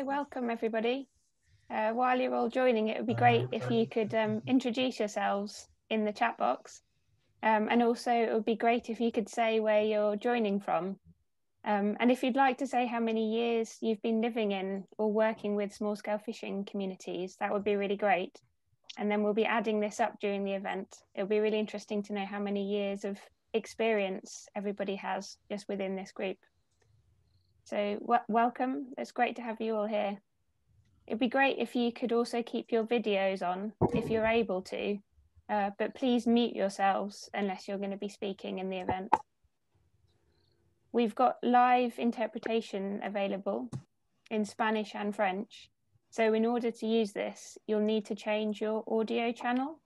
Hi, welcome everybody. While you're all joining, it would be great if you could introduce yourselves in the chat box. And also it would be great if you could say where you're joining from. And if you'd like to say how many years you've been living in or working with small-scale fishing communities, that would be really great. And then we'll be adding this up during the event. It'll be really interesting to know how many years of experience everybody has just within this group. So welcome, it's great to have you all here. It'd be great if you could also keep your videos on if you're able to, but please mute yourselves unless you're going to be speaking in the event. We've got live interpretation available in Spanish and French. So in order to use this, you'll need to change your audio channel.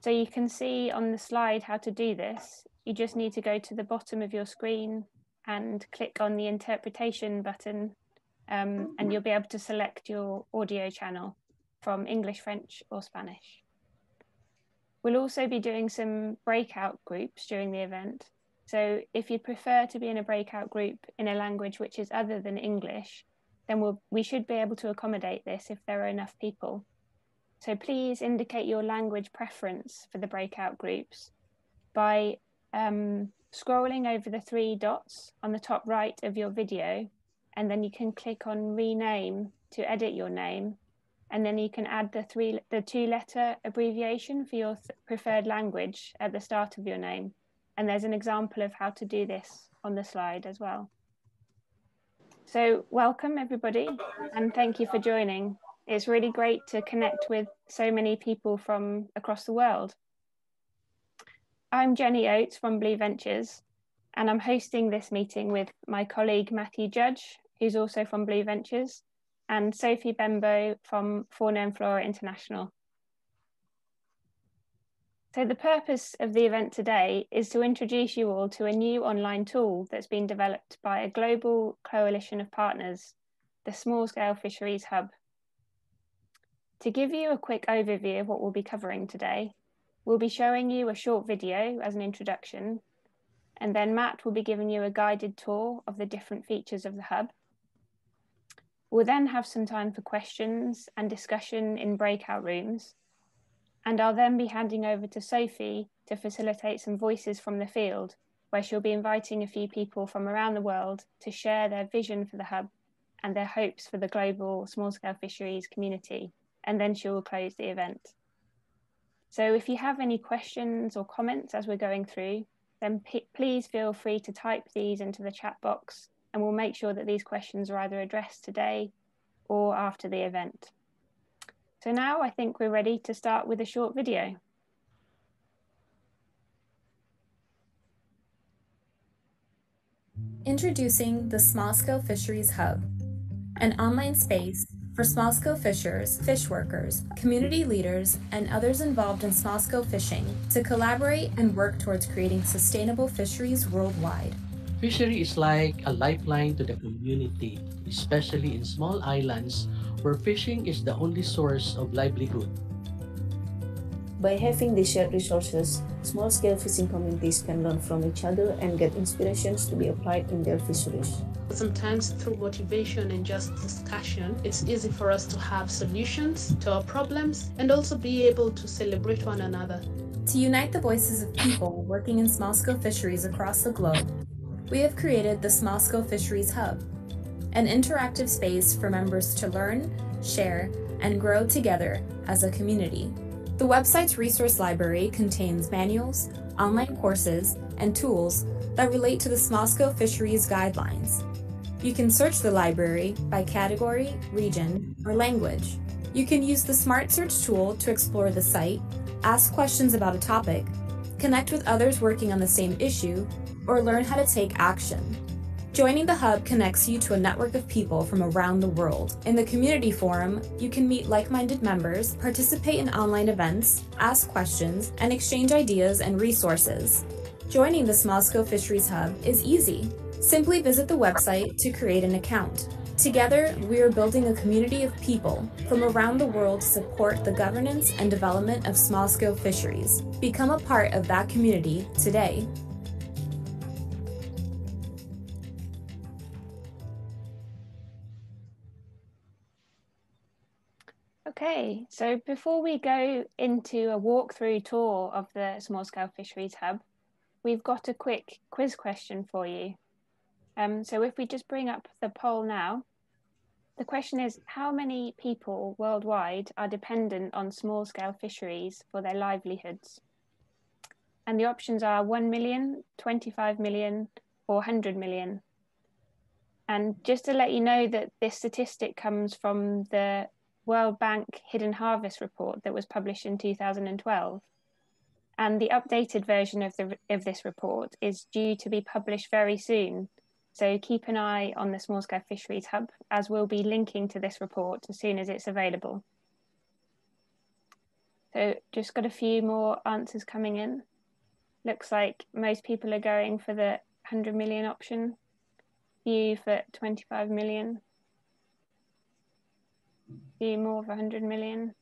So you can see on the slide how to do this. You just need to go to the bottom of your screen and click on the interpretation button, and you'll be able to select your audio channel from English, French, or Spanish. We'll also be doing some breakout groups during the event. So if you prefer to be in a breakout group in a language which is other than English, then we should be able to accommodate this if there are enough people. So please indicate your language preference for the breakout groups by scrolling over the 3 dots on the top right of your video, and then you can click on rename to edit your name, and then you can add the 2-letter abbreviation for your preferred language at the start of your name. And there's an example of how to do this on the slide as well. So welcome everybody, and thank you for joining. It's really great to connect with so many people from across the world. I'm Jenny Oates from Blue Ventures, and I'm hosting this meeting with my colleague Matthew Judge, who's also from Blue Ventures, and Sophie Bembo from Fauna and Flora International. So the purpose of the event today is to introduce you all to a new online tool that's been developed by a global coalition of partners, the Small Scale Fisheries Hub. To give you a quick overview of what we'll be covering today, we'll be showing you a short video as an introduction, and then Matt will be giving you a guided tour of the different features of the hub. We'll then have some time for questions and discussion in breakout rooms, and I'll then be handing over to Sophie to facilitate some voices from the field, where she'll be inviting a few people from around the world to share their vision for the hub and their hopes for the global small-scale fisheries community, and then she will close the event. So if you have any questions or comments as we're going through, then please feel free to type these into the chat box, and we'll make sure that these questions are either addressed today or after the event. So now I think we're ready to start with a short video. Introducing the Small Scale Fisheries Hub, an online space for small-scale fishers, fish workers, community leaders, and others involved in small-scale fishing to collaborate and work towards creating sustainable fisheries worldwide. Fishery is like a lifeline to the community, especially in small islands where fishing is the only source of livelihood. By having these shared resources, small-scale fishing communities can learn from each other and get inspirations to be applied in their fisheries. Sometimes through motivation and just discussion, it's easy for us to have solutions to our problems and also be able to celebrate one another. To unite the voices of people working in small-scale fisheries across the globe, we have created the Small Scale Fisheries Hub, an interactive space for members to learn, share, and grow together as a community. The website's resource library contains manuals, online courses, and tools that relate to the small-scale fisheries guidelines. You can search the library by category, region, or language. You can use the Smart Search tool to explore the site, ask questions about a topic, connect with others working on the same issue, or learn how to take action. Joining the Hub connects you to a network of people from around the world. In the community forum, you can meet like-minded members, participate in online events, ask questions, and exchange ideas and resources. Joining the Small Scale Fisheries Hub is easy. Simply visit the website to create an account. Together, we are building a community of people from around the world to support the governance and development of small-scale fisheries. Become a part of that community today. Okay, so before we go into a walkthrough tour of the Small Scale Fisheries Hub, we've got a quick quiz question for you. So if we just bring up the poll now, the question is, how many people worldwide are dependent on small scale fisheries for their livelihoods? And the options are 1 million, 25 million, or 100 million. And just to let you know that this statistic comes from the World Bank Hidden Harvest report that was published in 2012. And the updated version of this report is due to be published very soon. So keep an eye on the Small Scale Fisheries Hub, as we'll be linking to this report as soon as it's available. So just got a few more answers coming in. Looks like most people are going for the 100 million option, few for 25 million, few more for 100 million.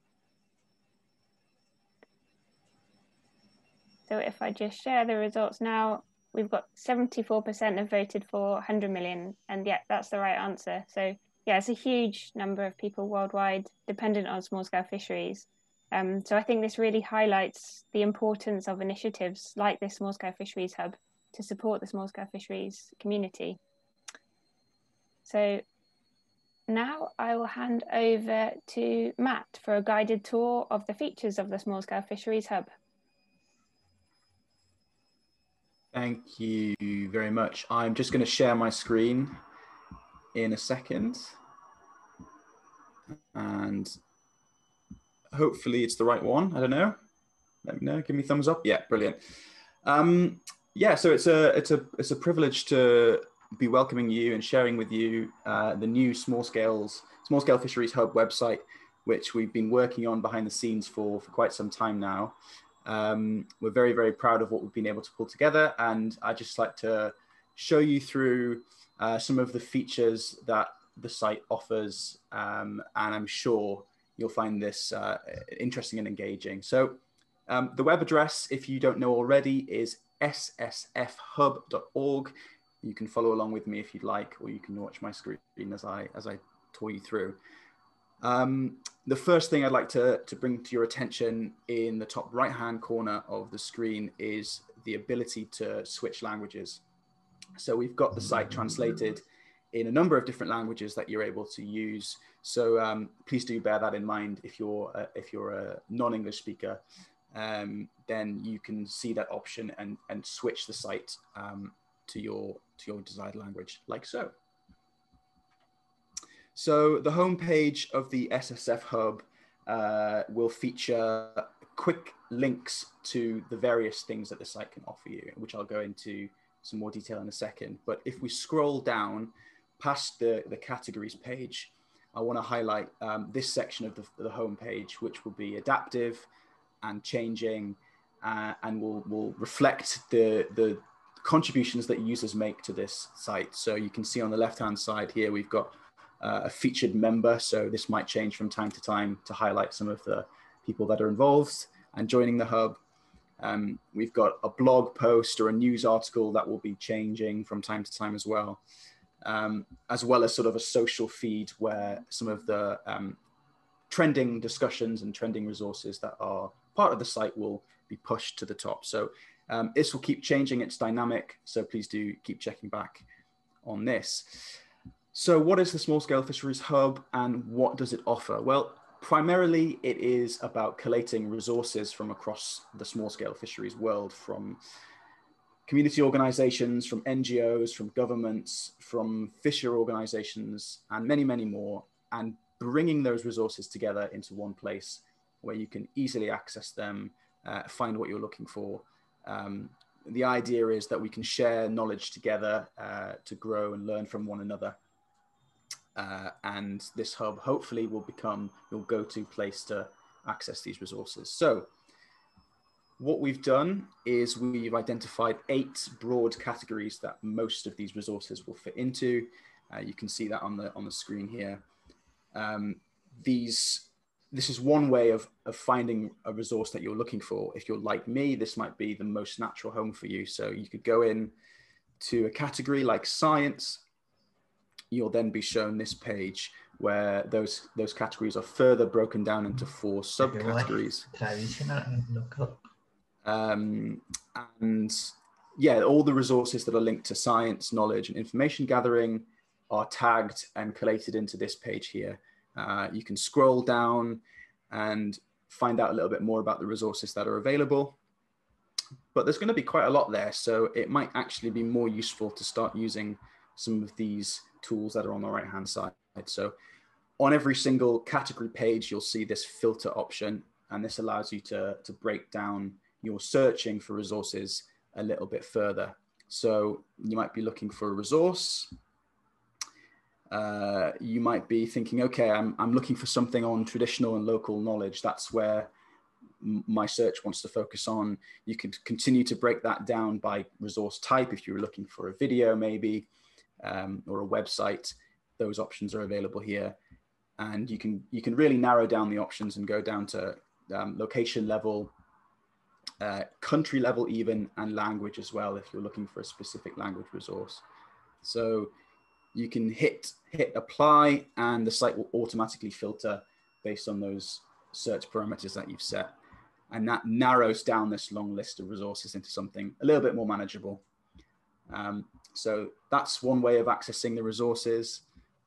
So if I just share the results now, we've got 74% have voted for 100 million, and yeah, that's the right answer. So yeah, it's a huge number of people worldwide dependent on small scale fisheries. So I think this really highlights the importance of initiatives like this Small Scale Fisheries Hub to support the small scale fisheries community. So now I will hand over to Matt for a guided tour of the features of the Small Scale Fisheries Hub. Thank you very much. I'm just going to share my screen in a second. And hopefully it's the right one. I don't know. Let me know. Give me a thumbs up. Yeah, brilliant. Yeah, so it's a privilege to be welcoming you and sharing with you the new Small Scale Fisheries Hub website, which we've been working on behind the scenes for quite some time now. We're very, very proud of what we've been able to pull together, and I'd just like to show you through some of the features that the site offers, and I'm sure you'll find this interesting and engaging. So the web address, if you don't know already, is ssfhub.org. You can follow along with me if you'd like, or you can watch my screen as I tour you through. The first thing I'd like to bring to your attention in the top right-hand corner of the screen is the ability to switch languages. So we've got the site translated in a number of different languages that you're able to use. So please do bear that in mind if you're a non-English speaker. Then you can see that option and switch the site to your desired language, like so. So the homepage of the SSF Hub will feature quick links to the various things that the site can offer you, which I'll go into some more detail in a second. But if we scroll down past the categories page, I want to highlight this section of the homepage, which will be adaptive and changing, and will reflect the contributions that users make to this site. So you can see on the left-hand side here, we've got a featured member. So this might change from time to time to highlight some of the people that are involved and joining the hub. We've got a blog post or a news article that will be changing from time to time as well as sort of a social feed where some of the trending discussions and trending resources that are part of the site will be pushed to the top. So this will keep changing. It's dynamic. So please do keep checking back on this. So what is the Small Scale Fisheries Hub and what does it offer? Well, primarily it is about collating resources from across the small scale fisheries world, from community organizations, from NGOs, from governments, from fisher organizations, and many, many more, and bringing those resources together into one place where you can easily access them, find what you're looking for. The idea is that we can share knowledge together to grow and learn from one another. And this hub hopefully will become your go-to place to access these resources. So what we've done is we've identified 8 broad categories that most of these resources will fit into. You can see that on the screen here. This is one way of finding a resource that you're looking for. If you're like me, this might be the most natural home for you. So you could go in to a category like science, you'll then be shown this page where those categories are further broken down into 4 subcategories. Traditional and local. And yeah, all the resources that are linked to science, knowledge, and information gathering are tagged and collated into this page here. You can scroll down and find out a little bit more about the resources that are available. But there's going to be quite a lot there, so it might actually be more useful to start using some of these tools that are on the right-hand side. So on every single category page, you'll see this filter option, and this allows you to break down your searching for resources a little bit further. So you might be looking for a resource. You might be thinking, okay, I'm looking for something on traditional and local knowledge. That's where my search wants to focus on. You could continue to break that down by resource type. If you were looking for a video maybe, or a website, those options are available here. And you can really narrow down the options and go down to location level, country level even, and language as well if you're looking for a specific language resource. So you can hit apply, and the site will automatically filter based on those search parameters that you've set. And that narrows down this long list of resources into something a little bit more manageable. So that's one way of accessing the resources.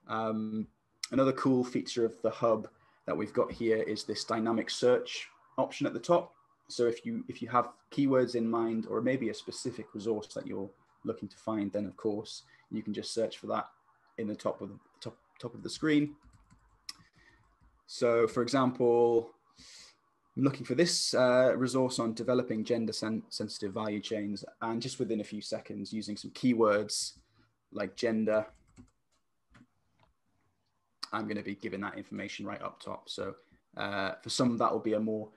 Another cool feature of the hub that we've got here is this dynamic search option at the top. So if you have keywords in mind, or maybe a specific resource that you're looking to find, then of course you can just search for that in the top of the screen. So for example, I'm looking for this resource on developing gender sensitive value chains, and just within a few seconds, using some keywords like gender, I'm going to be given that information right up top. So for some, that will be a more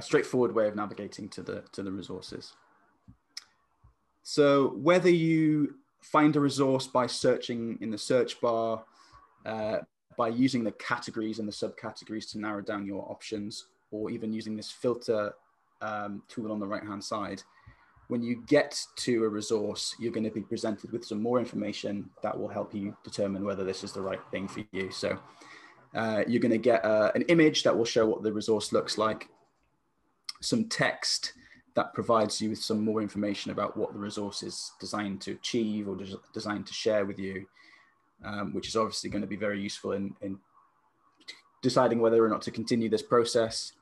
straightforward way of navigating to the resources. So whether you find a resource by searching in the search bar, by using the categories and the subcategories to narrow down your options, or even using this filter tool on the right-hand side, when you get to a resource, you're going to be presented with some more information that will help you determine whether this is the right thing for you. So you're going to get an image that will show what the resource looks like, some text that provides you with some more information about what the resource is designed to achieve or designed to share with you, which is obviously going to be very useful in deciding whether or not to continue this process.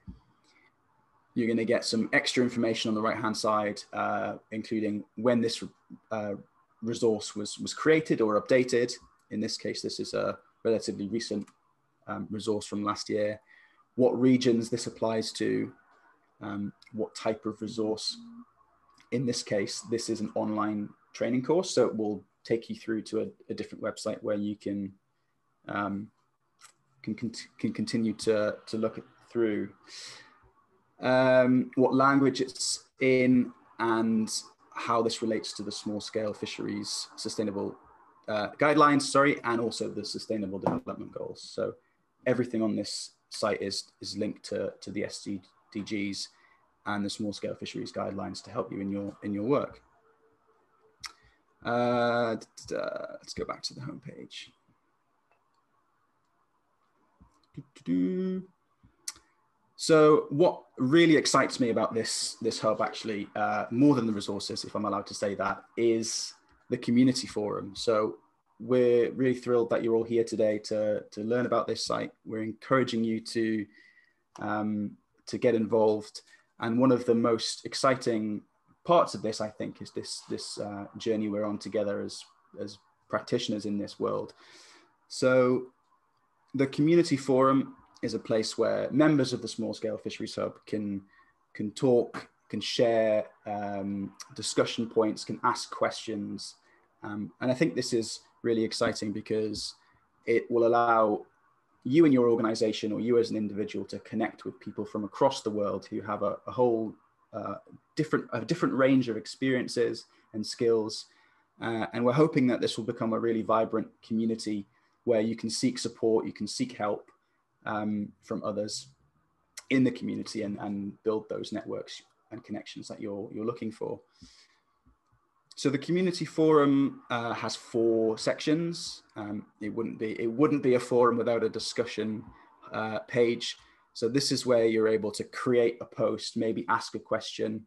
You're going to get some extra information on the right-hand side, including when this resource was created or updated. In this case, this is a relatively recent resource from last year. What regions this applies to, what type of resource. In this case, this is an online training course, so it will take you through to a different website where you can continue to look through what language it's in and how this relates to the small scale fisheries sustainable guidelines, and also the sustainable development goals. So everything on this site is linked to the SDGs and the small scale fisheries guidelines to help you in your work. Let's go back to the homepage. So what really excites me about this hub, actually, more than the resources, if I'm allowed to say that, is the community forum. So we're really thrilled that you're all here today to learn about this site. We're encouraging you to get involved. And one of the most exciting parts of this, I think, is this journey we're on together as practitioners in this world. So the community forum is a place where members of the Small Scale Fisheries Hub can talk, can share discussion points, can ask questions. And I think this is really exciting because it will allow you and your organization, or you as an individual, to connect with people from across the world who have a whole different range of experiences and skills. And we're hoping that this will become a really vibrant community where you can seek support, you can seek help from others in the community and build those networks and connections that you're looking for. So the community forum has 4 sections. It wouldn't be a forum without a discussion page. So this is where you're able to create a post, maybe ask a question,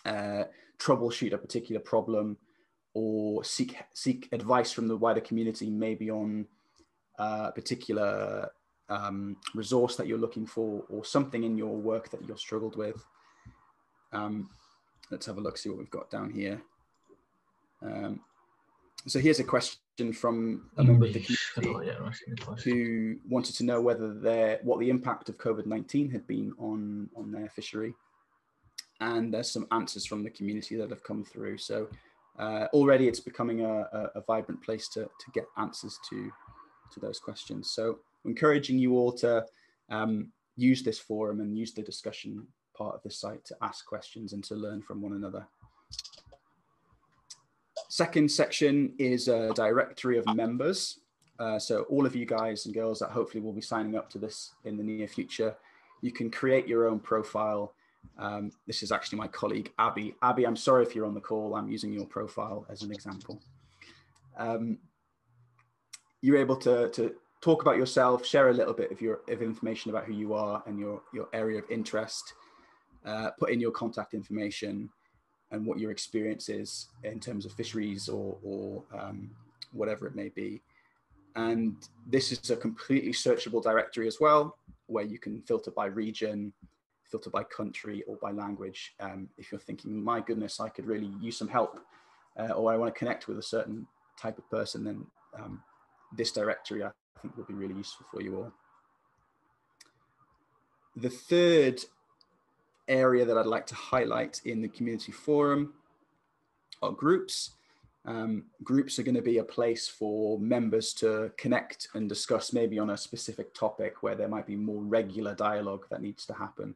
troubleshoot a particular problem, or seek advice from the wider community, maybe on a particular resource that you're looking for, or something in your work that you're struggled with. Let's have a look, see what we've got down here. So here's a question from a member of the community who wanted to know what the impact of COVID-19 had been on their fishery. And there's some answers from the community that have come through. So already it's becoming a vibrant place to get answers to those questions. So I'm encouraging you all to use this forum and use the discussion part of the site to ask questions and to learn from one another. Second section is a directory of members. So all of you guys and girls that hopefully will be signing up to this in the near future, you can create your own profile. This is actually my colleague, Abby. Abby, I'm sorry if you're on the call. I'm using your profile as an example. You're able to talk about yourself, share a little bit of information about who you are and your area of interest, put in your contact information and what your experience is in terms of fisheries or whatever it may be. And this is a completely searchable directory as well, where you can filter by region, filter by country, or by language. If you're thinking, my goodness, I could really use some help, or I want to connect with a certain type of person, then this directory I think will be really useful for you all. The third area that I'd like to highlight in the community forum are groups. Groups are going to be a place for members to connect and discuss maybe on a specific topic where there might be more regular dialogue that needs to happen.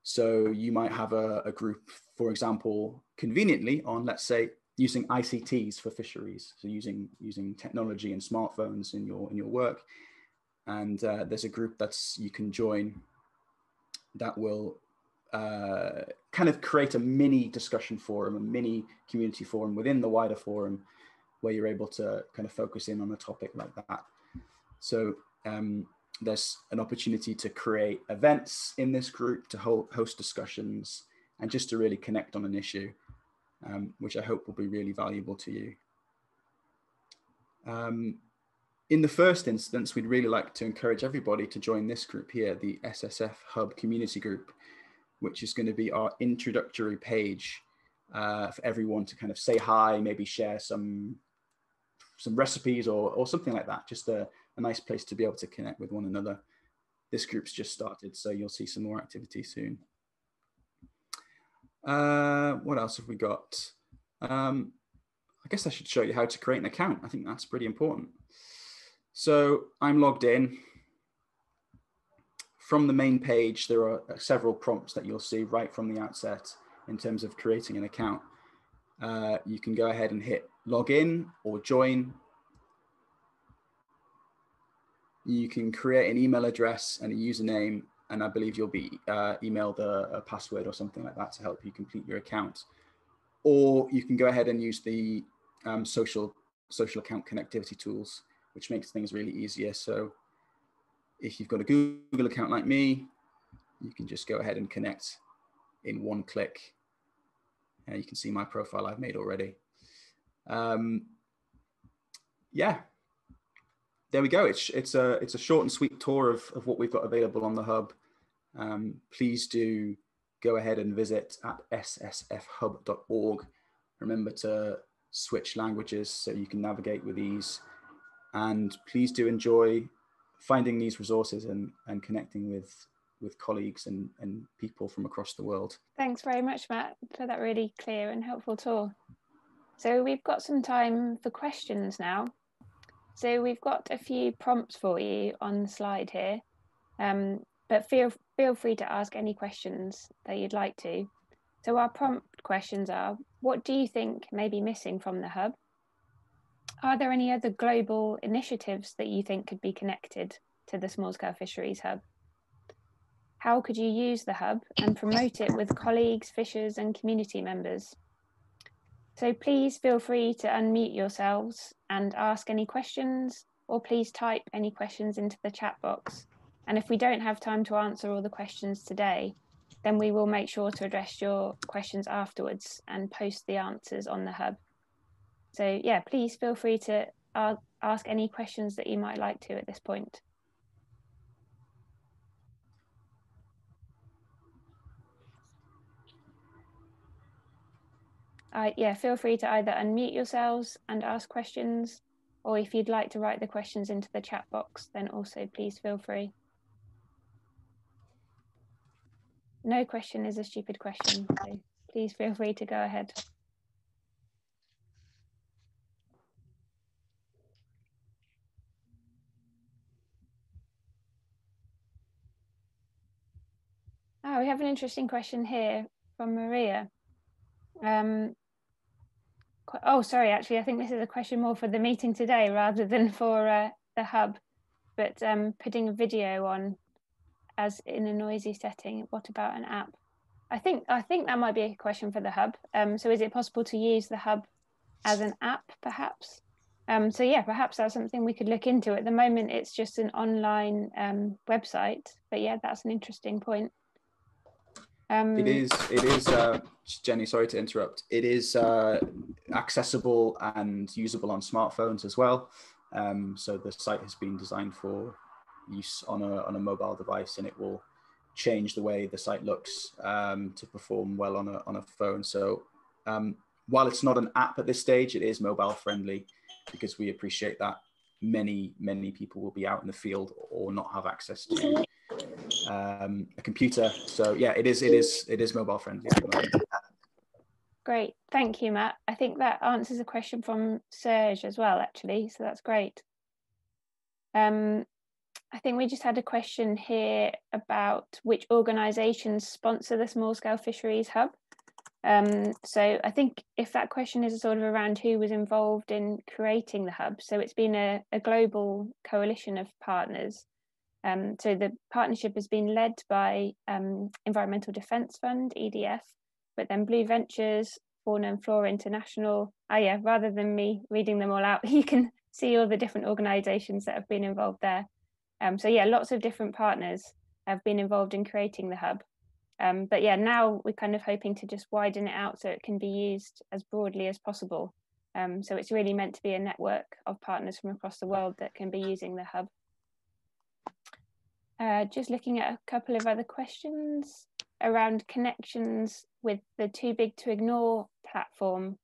So you might have a group, for example, conveniently on, let's say, using ICTs for fisheries. So using technology and smartphones in your work. And there's a group you can join that will kind of create a mini discussion forum, a mini community forum within the wider forum, where you're able to kind of focus in on a topic like that. So there's an opportunity to create events in this group, to host discussions, and just to really connect on an issue, which I hope will be really valuable to you. In the first instance, we'd really like to encourage everybody to join this group here, the SSF Hub Community Group, which is going to be our introductory page for everyone to kind of say hi, maybe share some recipes or something like that. Just a nice place to be able to connect with one another. This group's just started, so you'll see some more activity soon. What else have we got? I guess I should show you how to create an account. I think that's pretty important. So I'm logged in. From the main page, there are several prompts that you'll see right from the outset in terms of creating an account. You can go ahead and hit login or join. You can create an email address and a username, and I believe you'll be emailed a password or something like that to help you complete your account. Or you can go ahead and use the social account connectivity tools, which makes things really easier. So if you've got a Google account like me, you can just go ahead and connect in one click. You can see my profile I've made already. Yeah, there we go. It's a short and sweet tour of what we've got available on the hub. Please do go ahead and visit at ssfhub.org. Remember to switch languages so you can navigate with ease. And please do enjoy finding these resources and connecting with colleagues and people from across the world. Thanks very much, Matt, for that really clear and helpful tour. So we've got some time for questions now. So we've got a few prompts for you on the slide here, but feel free to ask any questions that you'd like to. So our prompt questions are, what do you think may be missing from the hub? Are there any other global initiatives that you think could be connected to the Small Scale Fisheries Hub? How could you use the hub and promote it with colleagues, fishers and community members? So please feel free to unmute yourselves and ask any questions, or please type any questions into the chat box. And if we don't have time to answer all the questions today, then we will make sure to address your questions afterwards and post the answers on the hub. So yeah, please feel free to ask any questions that you might like to at this point. Yeah, feel free to either unmute yourselves and ask questions, or if you'd like to write the questions into the chat box, then also please feel free. No question is a stupid question, so please feel free to go ahead. Oh, we have an interesting question here from Maria. Oh, sorry, actually, I think this is a question more for the meeting today rather than for the hub, but putting a video on as in a noisy setting, what about an app? I think that might be a question for the hub. So is it possible to use the hub as an app, perhaps? So yeah, perhaps that's something we could look into. At the moment, it's just an online website, but yeah, that's an interesting point. It is, Jenny, sorry to interrupt. It is accessible and usable on smartphones as well. So the site has been designed for use on a mobile device, and it will change the way the site looks to perform well on a phone. So while it's not an app at this stage, it is mobile friendly, because we appreciate that many people will be out in the field or not have access to a computer. So yeah, it is mobile friendly at the moment. Great, thank you, Matt. I think that answers a question from Serge as well, actually, so that's great. I think we just had a question here about which organisations sponsor the Small Scale Fisheries Hub. So I think if that question is sort of around who was involved in creating the hub, so it's been a global coalition of partners. So the partnership has been led by Environmental Defence Fund, EDF, but then Blue Ventures, Fauna and Flora International. Yeah, rather than me reading them all out, you can see all the different organisations that have been involved there. So yeah, lots of different partners have been involved in creating the hub. But yeah, now we're kind of hoping to just widen it out so it can be used as broadly as possible. So it's really meant to be a network of partners from across the world that can be using the hub. Just looking at a couple of other questions around connections with the Too Big to Ignore platform,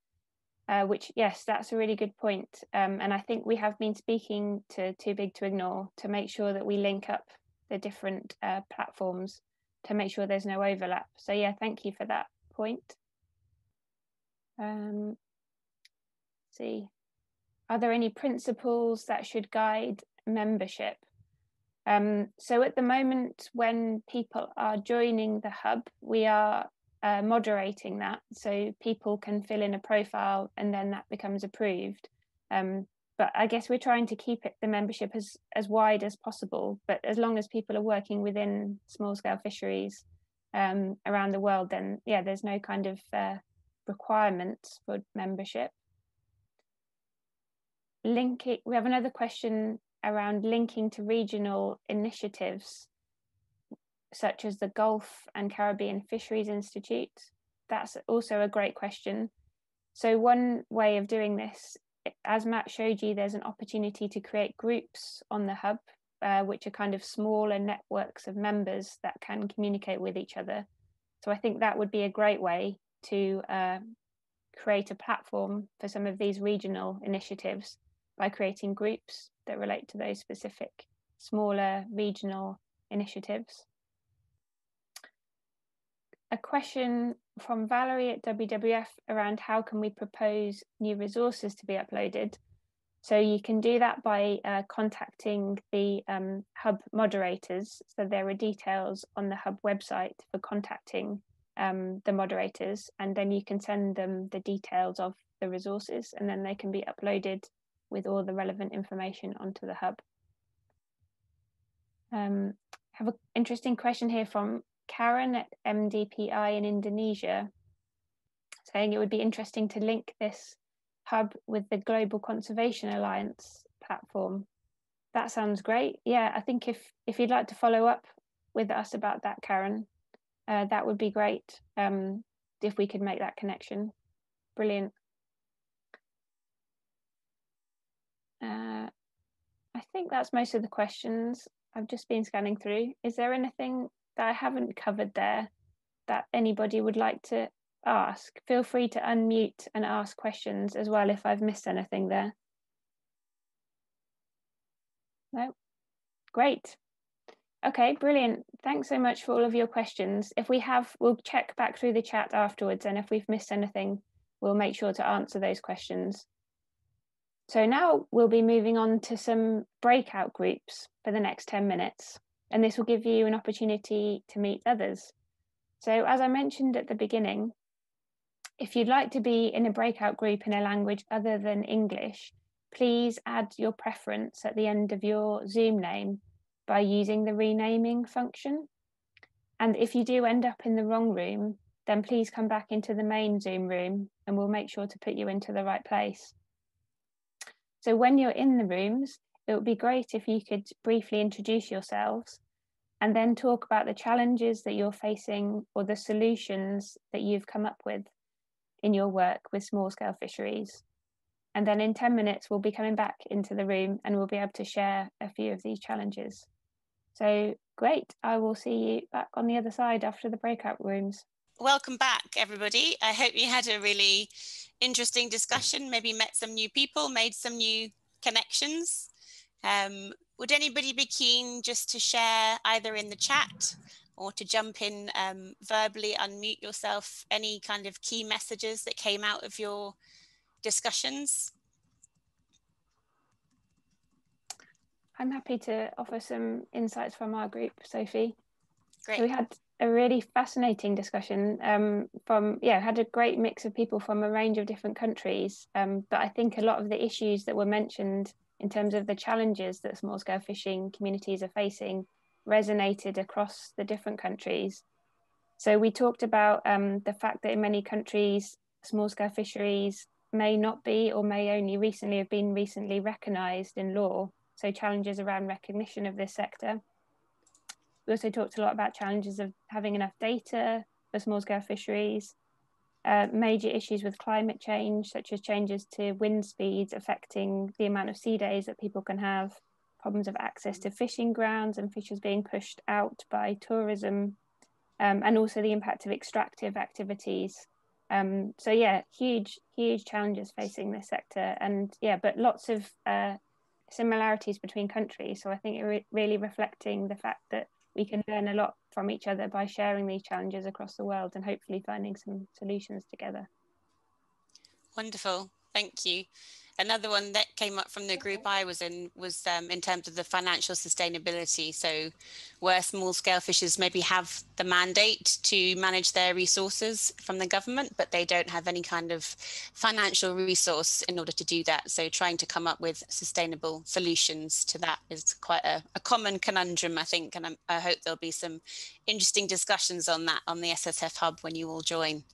which, yes, that's a really good point. And I think we have been speaking to Too Big to Ignore to make sure that we link up the different platforms to make sure there's no overlap. So yeah, thank you for that point. See, are there any principles that should guide membership? So at the moment, when people are joining the hub, we are moderating that, so people can fill in a profile and then that becomes approved. But I guess we're trying to keep the membership as wide as possible, but as long as people are working within small scale fisheries around the world, then yeah, there's no kind of requirements for membership. We have another question around linking to regional initiatives such as the Gulf and Caribbean Fisheries Institute. That's also a great question. So one way of doing this, as Matt showed you, there's an opportunity to create groups on the hub, which are kind of smaller networks of members that can communicate with each other. So I think that would be a great way to create a platform for some of these regional initiatives by creating groups that relate to those specific smaller regional initiatives. A question from Valerie at WWF around how can we propose new resources to be uploaded. So you can do that by contacting the hub moderators. So there are details on the hub website for contacting the moderators, and then you can send them the details of the resources, and then they can be uploaded with all the relevant information onto the hub. Have an interesting question here from Karen at MDPI in Indonesia. saying it would be interesting to link this hub with the Global Conservation Alliance platform. That sounds great. Yeah, I think if you'd like to follow up with us about that, Karen, that would be great, if we could make that connection. Brilliant. I think that's most of the questions. I've just been scanning through. Is there anything that I haven't covered there that anybody would like to ask? Feel free to unmute and ask questions as well if I've missed anything there. No? Great. Okay, brilliant. Thanks so much for all of your questions. If we have, we'll check back through the chat afterwards, and if we've missed anything, we'll make sure to answer those questions. So now we'll be moving on to some breakout groups for the next 10 minutes, and this will give you an opportunity to meet others. So as I mentioned at the beginning, if you'd like to be in a breakout group in a language other than English, please add your preference at the end of your Zoom name by using the renaming function. And if you do end up in the wrong room, then please come back into the main Zoom room and we'll make sure to put you into the right place. So when you're in the rooms, it would be great if you could briefly introduce yourselves and then talk about the challenges that you're facing or the solutions that you've come up with in your work with small-scale fisheries. And then in 10 minutes, we'll be coming back into the room and we'll be able to share a few of these challenges. So great, I will see you back on the other side after the breakout rooms. Welcome back, everybody. I hope you had a really interesting discussion, maybe met some new people, made some new connections. Would anybody be keen just to share either in the chat or to jump in verbally, unmute yourself, any kind of key messages that came out of your discussions? I'm happy to offer some insights from our group, Sophie. Great. So we had a really fascinating discussion had a great mix of people from a range of different countries. But I think a lot of the issues that were mentioned in terms of the challenges that small-scale fishing communities are facing resonated across the different countries. So we talked about the fact that in many countries, small-scale fisheries may not be or may only recently have been recognised in law. So challenges around recognition of this sector. We also talked a lot about challenges of having enough data for small-scale fisheries, major issues with climate change, such as changes to wind speeds affecting the amount of sea days that people can have, problems of access to fishing grounds and fishers being pushed out by tourism, and also the impact of extractive activities. So yeah, huge challenges facing this sector, and yeah, but lots of similarities between countries. So I think it really reflecting the fact that we can learn a lot from each other by sharing these challenges across the world and hopefully finding some solutions together. Wonderful, thank you. Another one that came up from the group I was in was in terms of the financial sustainability. So where small-scale fishers maybe have the mandate to manage their resources from the government, but they don't have any kind of financial resource in order to do that. So trying to come up with sustainable solutions to that is quite a common conundrum, I think. And I hope there'll be some interesting discussions on that on the SSF Hub when you all join.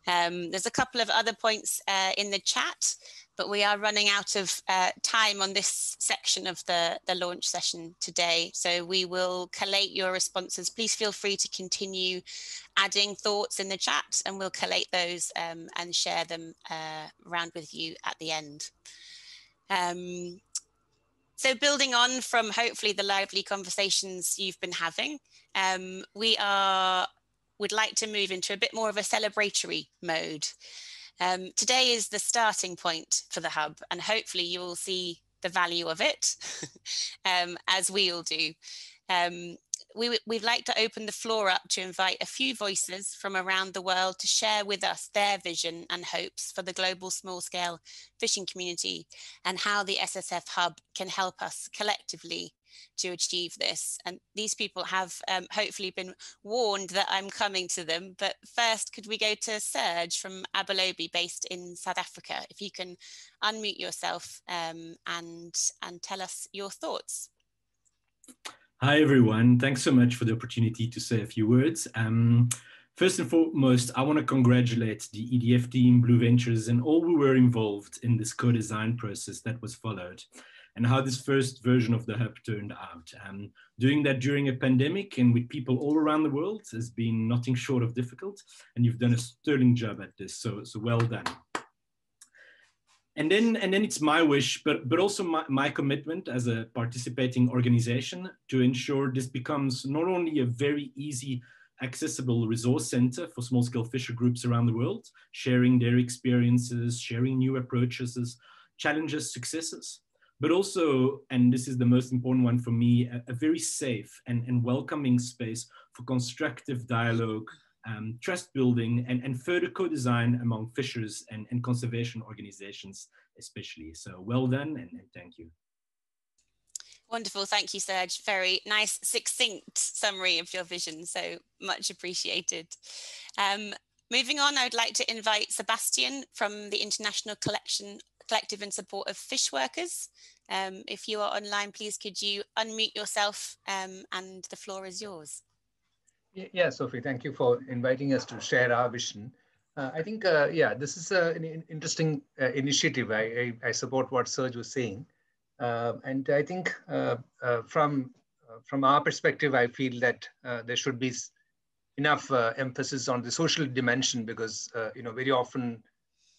There's a couple of other points in the chat, but we are running out of time on this section of the launch session today. So we will collate your responses. Please feel free to continue adding thoughts in the chat and we'll collate those and share them around with you at the end. So building on from hopefully the lively conversations you've been having, would like to move into a bit more of a celebratory mode. Today is the starting point for the hub, and hopefully you will see the value of it, as we all do. We'd like to open the floor up to invite a few voices from around the world to share with us their vision and hopes for the global small-scale fishing community and how the SSF Hub can help us collectively to achieve this. And these people have hopefully been warned that I'm coming to them. But first, could we go to Serge from Abalobi, based in South Africa? If you can unmute yourself and tell us your thoughts. Hi, everyone. Thanks so much for the opportunity to say a few words. First and foremost, I want to congratulate the EDF team, Blue Ventures, and all who were involved in this co-design process that was followed, and how this first version of the hub turned out. Doing that during a pandemic and with people all around the world has been nothing short of difficult, and you've done a sterling job at this, so well done. And then it's my wish, but also my commitment as a participating organization to ensure this becomes not only a very easy, accessible resource center for small-scale fisher groups around the world, sharing their experiences, sharing new approaches, challenges, successes, but also, and this is the most important one for me, a very safe and welcoming space for constructive dialogue, trust building, and further co-design among fishers and conservation organizations especially. So well done, and thank you. Wonderful, thank you, Serge. Very nice, succinct summary of your vision, so much appreciated. Moving on, I would like to invite Sebastian from the International Collective in Support of Fish Workers. If you are online, please could you unmute yourself, and the floor is yours. Yeah, Sophie, thank you for inviting us to share our vision. I think, yeah, this is an interesting initiative. I support what Serge was saying. And I think from our perspective, I feel that there should be enough emphasis on the social dimension, because very often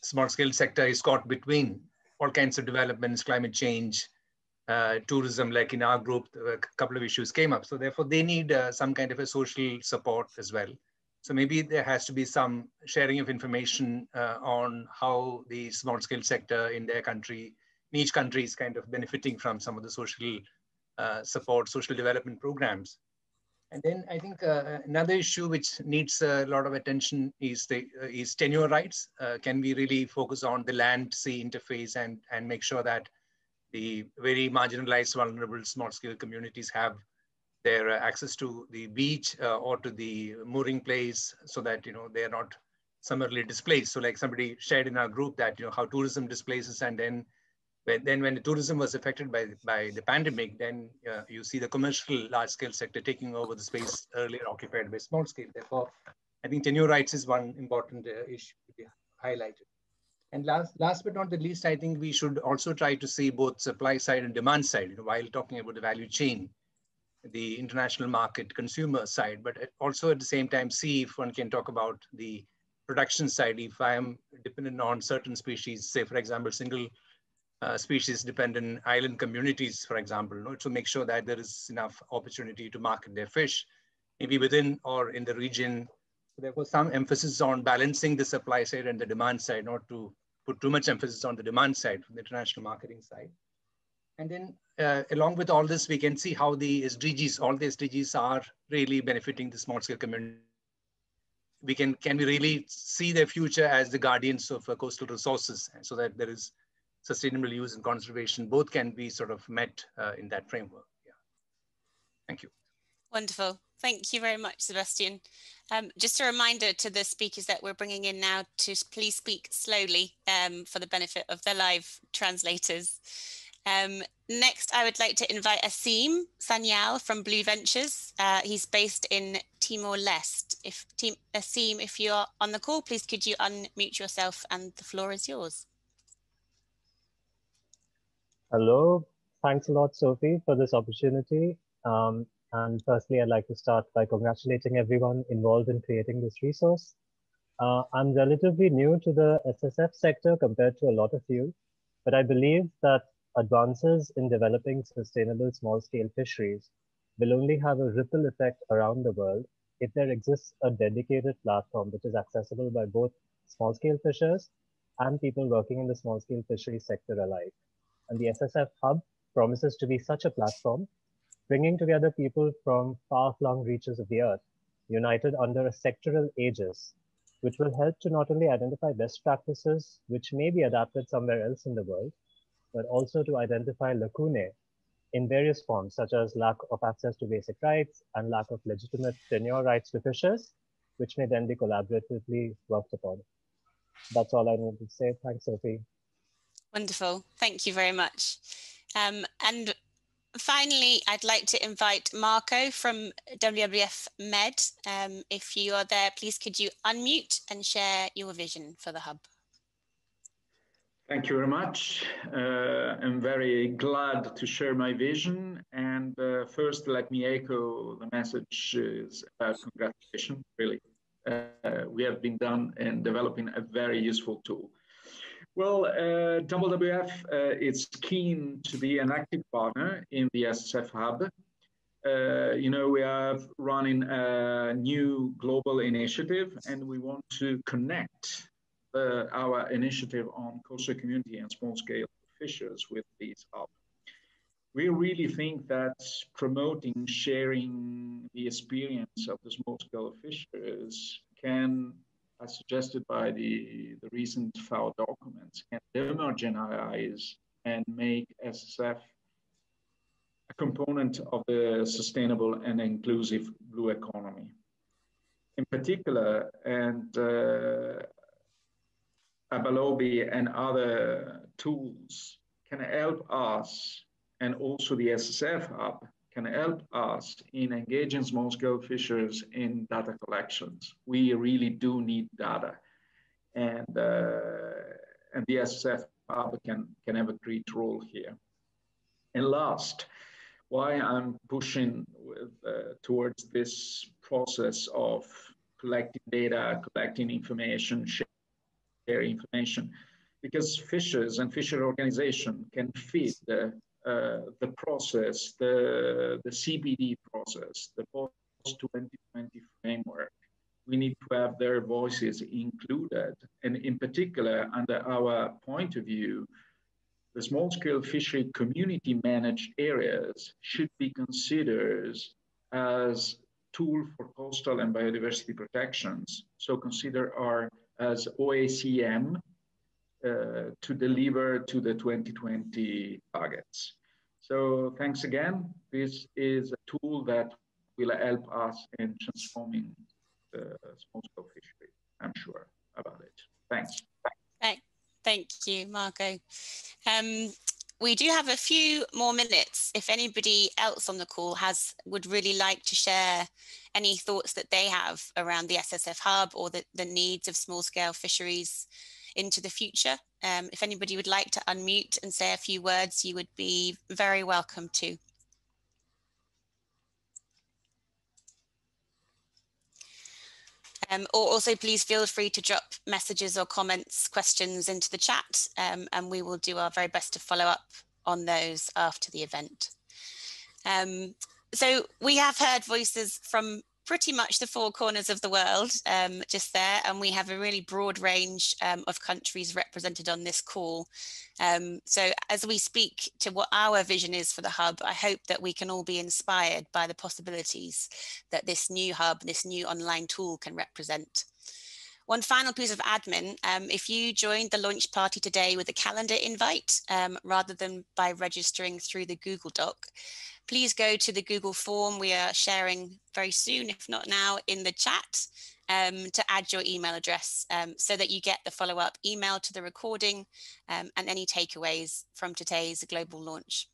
small-scale sector is caught between all kinds of developments, climate change, tourism. Like in our group, a couple of issues came up. So therefore, they need some kind of a social support as well. So maybe there has to be some sharing of information on how the small-scale sector in their country, in each country, is kind of benefiting from some of the social support, social development programs. And then I think another issue which needs a lot of attention is tenure rights. Can we really focus on the land-sea interface and make sure that the very marginalized, vulnerable small-scale communities have their access to the beach or to the mooring place, so that they are not summarily displaced. So like somebody shared in our group that how tourism displaces, and then when the tourism was affected by the pandemic, then you see the commercial large-scale sector taking over the space earlier occupied by small-scale. Therefore, I think tenure rights is one important issue to be highlighted. And last but not the least, I think we should also try to see both supply side and demand side, while talking about the value chain, the international market, consumer side, but also at the same time see if one can talk about the production side. If I am dependent on certain species, say for example, single species dependent island communities, for example, to make sure that there is enough opportunity to market their fish, maybe within or in the region. So therefore, some emphasis on balancing the supply side and the demand side, not to put too much emphasis on the demand side from the international marketing side. And then along with all this, we can see how the SDGs, all the SDGs are really benefiting the small scale community. Can we really see their future as the guardians of coastal resources, so that there is sustainable use and conservation, both can be sort of met in that framework. Yeah. Thank you. Wonderful. Thank you very much, Sebastian. Just a reminder to the speakers that we're bringing in now to please speak slowly for the benefit of the live translators. Next, I would like to invite Asim Sanyal from Blue Ventures. He's based in Timor-Leste. Asim, if you're on the call, please could you unmute yourself, and the floor is yours. Hello, thanks a lot, Sophie, for this opportunity. And firstly, I'd like to start by congratulating everyone involved in creating this resource. I'm relatively new to the SSF sector compared to a lot of you, but I believe that advances in developing sustainable small-scale fisheries will only have a ripple effect around the world if there exists a dedicated platform which is accessible by both small-scale fishers and people working in the small-scale fisheries sector alike. And the SSF Hub promises to be such a platform, bringing together people from far-flung reaches of the earth, united under a sectoral aegis, which will help to not only identify best practices which may be adapted somewhere else in the world, but also to identify lacunae in various forms, such as lack of access to basic rights and lack of legitimate tenure rights to fishers, which may then be collaboratively worked upon. That's all I need to say. Thanks, Sophie. Wonderful. Thank you very much. And Finally, I'd like to invite Marco from WWF Med. If you are there, please could you unmute and share your vision for the hub? Thank you very much. I'm very glad to share my vision. And first, let me echo the messages about congratulations, really. We have been done in developing a very useful tool. Well, WWF is keen to be an active partner in the SSF Hub. You know, we are running a new global initiative, and we want to connect our initiative on coastal community and small-scale fishers with these hub. We really think that promoting, sharing the experience of the small-scale fishers can, as suggested by the recent FAO documents, can demarginalize and make SSF a component of the sustainable and inclusive blue economy. In particular, and Abalobi and other tools can help us, and also the SSF Hub can help us in engaging small-scale fishers in data collections. We really do need data, and the SSF Hub can have a great role here. And last, why I'm pushing towards this process of collecting data, collecting information, share information, because fishers and fisher organization can feed the process, the CBD process, the post-2020 framework. We need to have their voices included. And in particular, under our point of view, the small-scale fishery community managed areas should be considered as tool for coastal and biodiversity protections. So consider our as OACM to deliver to the 2020 targets. So thanks again. This is a tool that will help us in transforming the small-scale fishery. I'm sure about it. Thanks. Thank you, Marco. We do have a few more minutes. If anybody else on the call would really like to share any thoughts that they have around the SSF Hub or the needs of small-scale fisheries into the future, if anybody would like to unmute and say a few words, you would be very welcome to. Or also please feel free to drop messages or comments, questions into the chat, and we will do our very best to follow up on those after the event. So we have heard voices from pretty much the four corners of the world just there, and we have a really broad range of countries represented on this call. So as we speak to what our vision is for the hub, I hope that we can all be inspired by the possibilities that this new hub, this new online tool can represent. One final piece of admin, if you joined the launch party today with a calendar invite, rather than by registering through the Google Doc, please go to the Google form we are sharing very soon, if not now, in the chat to add your email address so that you get the follow-up email to the recording and any takeaways from today's global launch.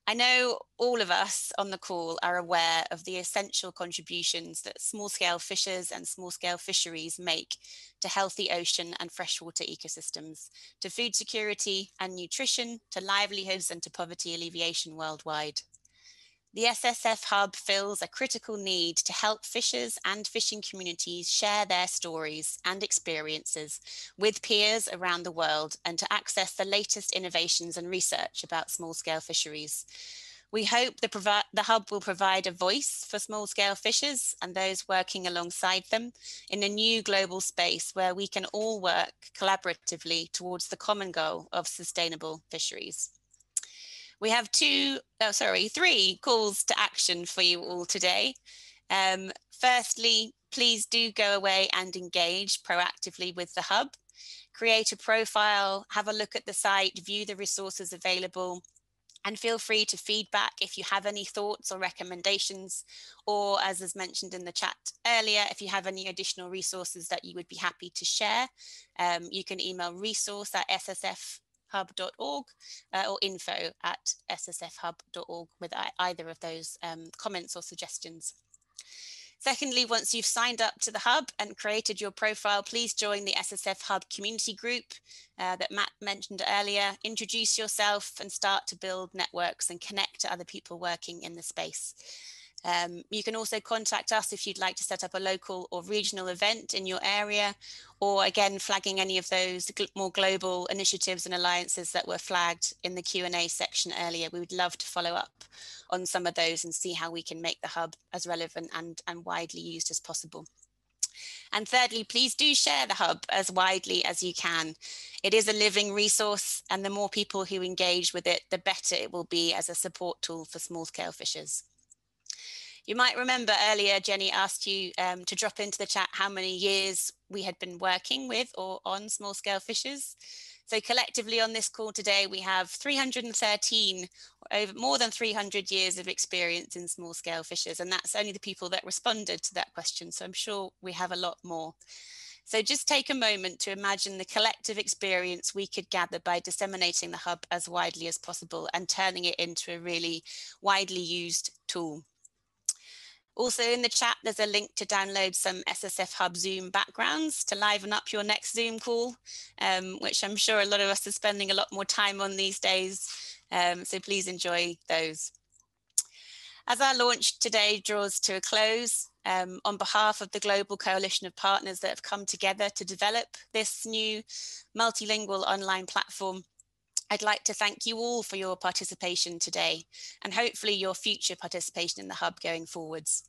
I know all of us on the call are aware of the essential contributions that small-scale fishers and small-scale fisheries make to healthy ocean and freshwater ecosystems, to food security and nutrition, to livelihoods and to poverty alleviation worldwide. The SSF Hub fills a critical need to help fishers and fishing communities share their stories and experiences with peers around the world and to access the latest innovations and research about small-scale fisheries. We hope the Hub will provide a voice for small-scale fishers and those working alongside them in a new global space where we can all work collaboratively towards the common goal of sustainable fisheries. We have three calls to action for you all today. Firstly, please do go away and engage proactively with the Hub. Create a profile, have a look at the site, view the resources available, and feel free to feedback if you have any thoughts or recommendations, or as is mentioned in the chat earlier, if you have any additional resources that you would be happy to share, you can email resource@ssf ssfhub.org or info@ssfhub.org with either of those comments or suggestions. Secondly, once you've signed up to the Hub and created your profile, please join the SSF Hub community group that Matt mentioned earlier. Introduce yourself and start to build networks and connect to other people working in the space. You can also contact us if you'd like to set up a local or regional event in your area, or again, flagging any of those more global initiatives and alliances that were flagged in the Q&A section earlier. We would love to follow up on some of those and see how we can make the Hub as relevant and widely used as possible. And thirdly, please do share the Hub as widely as you can. It is a living resource, and the more people who engage with it, the better it will be as a support tool for small-scale fishers. You might remember earlier, Jenny asked you to drop into the chat how many years we had been working with or on small-scale fishers. So collectively on this call today, we have 313, over more than 300 years of experience in small-scale fishers, and that's only the people that responded to that question. So I'm sure we have a lot more. So just take a moment to imagine the collective experience we could gather by disseminating the Hub as widely as possible and turning it into a really widely used tool. Also in the chat, there's a link to download some SSF Hub Zoom backgrounds to liven up your next Zoom call, which I'm sure a lot of us are spending a lot more time on these days. So please enjoy those. As our launch today draws to a close, on behalf of the global coalition of partners that have come together to develop this new multilingual online platform, I'd like to thank you all for your participation today and hopefully your future participation in the Hub going forwards.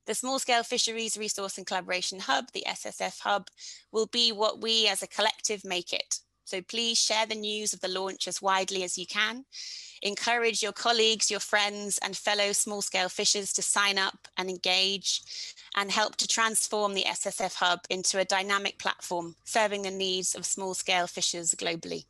The Small Scale Fisheries Resource and Collaboration Hub, the SSF Hub, will be what we as a collective make it. So please share the news of the launch as widely as you can. Encourage your colleagues, your friends and fellow small scale fishers to sign up and engage and help to transform the SSF Hub into a dynamic platform serving the needs of small scale fishers globally.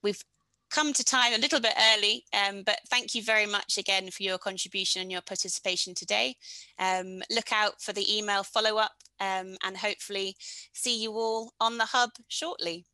We've come to time a little bit early, but thank you very much again for your contribution and your participation today. Look out for the email follow-up and hopefully see you all on the Hub shortly.